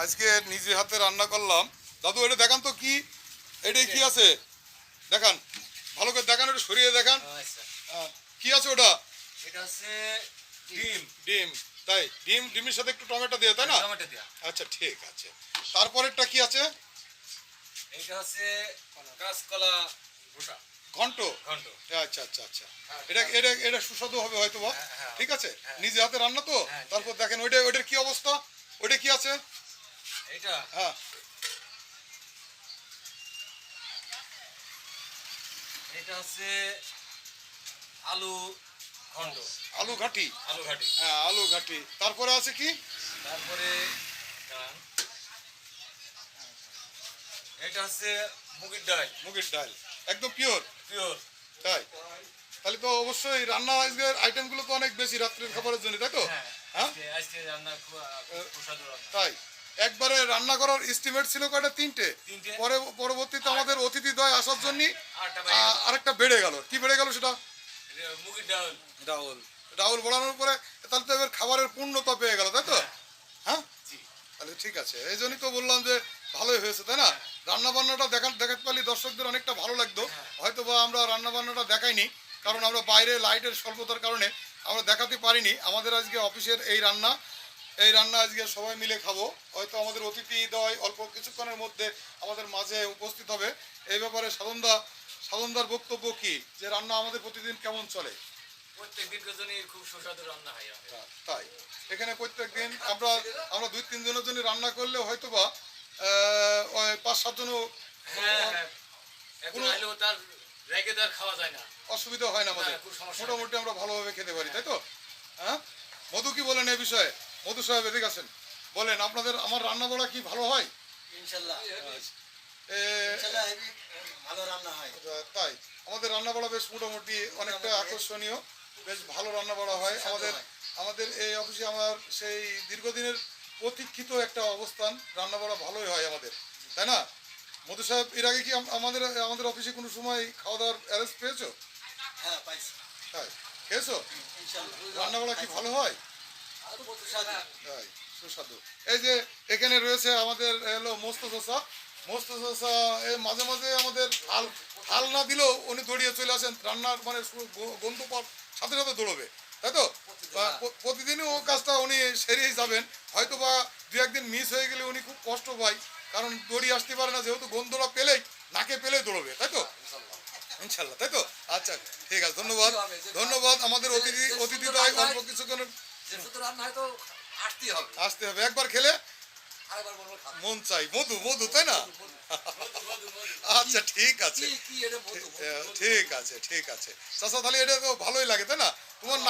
আজকে নিজে হাতে রান্না করলাম। দাদু এটা দেখান তো কি, এটা কি আছে দেখান, ভালো করে দেখান, একটু সরিয়ে দেখান। কি আছে ওটা? এটা হচ্ছে ডিম। ডিম, তাই? ডিমের সাথে একটু টমেটো দিয়ে, তাই না? টমেটো দেয়া। আচ্ছা ঠিক আছে। তারপরেরটা কি আছে? এটা হচ্ছে কাঁচকলা ভুটা। ঘন্ট। ঘন্ট। আচ্ছা আচ্ছা আচ্ছা, এটা এটা এটা সুস্বাদু হবে হয়তো বা। ঠিক আছে, নিজে হাতে রান্না তো। তারপর দেখেন ওইটার কি অবস্থা, ওইটা কি আছে? এটা হ্যাঁ, এটা হচ্ছে আলু ঘন্ট। আলু ঘাটি। আলু ঘাটি। হ্যাঁ, আলু ঘাটি। তারপরে আছে কি? তারপরে এটা হচ্ছে মুগের ডাল। মুগের ডাল, একদম পিওর। পিওর। তাই? তাহলে তো অবশ্যই রান্না আজকের আইটেমগুলো তো অনেক বেশি রাত্রের খাবারের জন্য, তাই তো? হ্যাঁ, আজকে রান্না খুব সুস্বাদু রান্না। তাই একবারে রান্না করার এস্টিমেট ছিল কয়টা? তিনটে। পরে পরবর্তীতে আমাদের অতিথিদ্বয় আসার জন্য আরেকটা বেড়ে গেল। কি বেড়ে গেল সেটা? মুগের ডাল। ডাউল। ডাউল বাড়ানোর পরে তাহলে তো এবার খাবারের পূর্ণতা পেয়ে গেল, তাই তো? হ্যাঁ, তাহলে ঠিক আছে। এই জন্যই তো বললাম যে ভালোই হয়েছে, তাই না? রান্না বান্নাটা দেখাতে পারলে দর্শকদের অনেকটা ভালো লাগতো। হয়তো বা আমরা রান্না বান্নাটা দেখাইনি, কারণ আমরা বাইরে লাইটের স্বল্পতার কারণে আমরা দেখাতে পারিনি। আমাদের আজকে অফিসের এই রান্না আজকে সবাই মিলে খাবো। হয়তো আমাদের অতিথিদ্বয় অল্প কিছুক্ষণের মধ্যে আমাদের মাঝে উপস্থিত হবে। এই ব্যাপারে সাধনদার বক্তব্য কি, যে রান্না আমাদের প্রতিদিন কেমন চলে? প্রত্যেক দিন খুব সুস্বাদু রান্না হয়। তাই এখানে প্রত্যেক দিন আমরা 2-3 জনের জন্য রান্না করলে হয়তো বা 5-7 জনও খাওয়া যায় না, অসুবিধা হয় না আমাদের। মোটামুটি আমরা ভালোভাবে খেতে পারি, তাই তো? হ্যাঁ, মধু কি বলেন এই বিষয়ে? মধু সাহেব এদিকে আছেন, বলেন আপনাদের আমার রান্না বাড়া কি ভালো হয়? ইনশাআল্লাহ ভালো রান্না হয়। তাই আমাদের রান্না বাড়া বেশ মোটামুটি অনেকটা আকর্ষণীয়, বেশ ভালো রান্না বাড়া হয় আমাদের এই অফিসে। আমার সেই দীর্ঘদিনের প্রতীক্ষিত একটা অবস্থান, রান্না বাড়া ভালোই হয় আমাদের, তাই না? মধু সাহেব, এর আগে কি আমাদের অফিসে কোনো সময় খাওয়া দাওয়ার অ্যারেঞ্জ পেয়েছো? হ্যাঁ, পাইছি। তাই খেয়েছো? রান্না বাড়া কি ভালো হয়? তাই, সুস্বাদু। এই যে এখানে রয়েছে আমাদের হলো মোস্ত চোষা। মাঝে মাঝে আমাদের হাল না দিলেও উনি দৌড়িয়ে চলে আসেন, রান্নার মানে গন্ধ পাওয়ার সাথে সাথে দৌড়বে, তাই তো? প্রতিদিনই ও কাজটা উনি সেরেই যাবেন। হয়তো বা 2-1 দিন মিস হয়ে গেলে উনি খুব কষ্ট পায়, কারণ দৌড়িয়ে আসতে পারে না, যেহেতু গন্ধটা পেলেই নাকে পেলেই দৌড়বে, তাই তো? ইনশাল্লাহ, তাই তো? আচ্ছা ঠিক আছে, ধন্যবাদ। আমাদের অতিথিদ্বয় অল্প কিছুক্ষণের আসতে হবে, একবার খেলে মন চাই মধু, তাই না? আচ্ছা ঠিক আছে, ঠিক আছে চাচা, তাহলে এটা তো ভালোই লাগে, তাই না? তোমার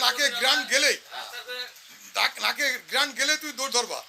নাকে গ্রান্ড গেলেই তুই দৌড় ধরবা।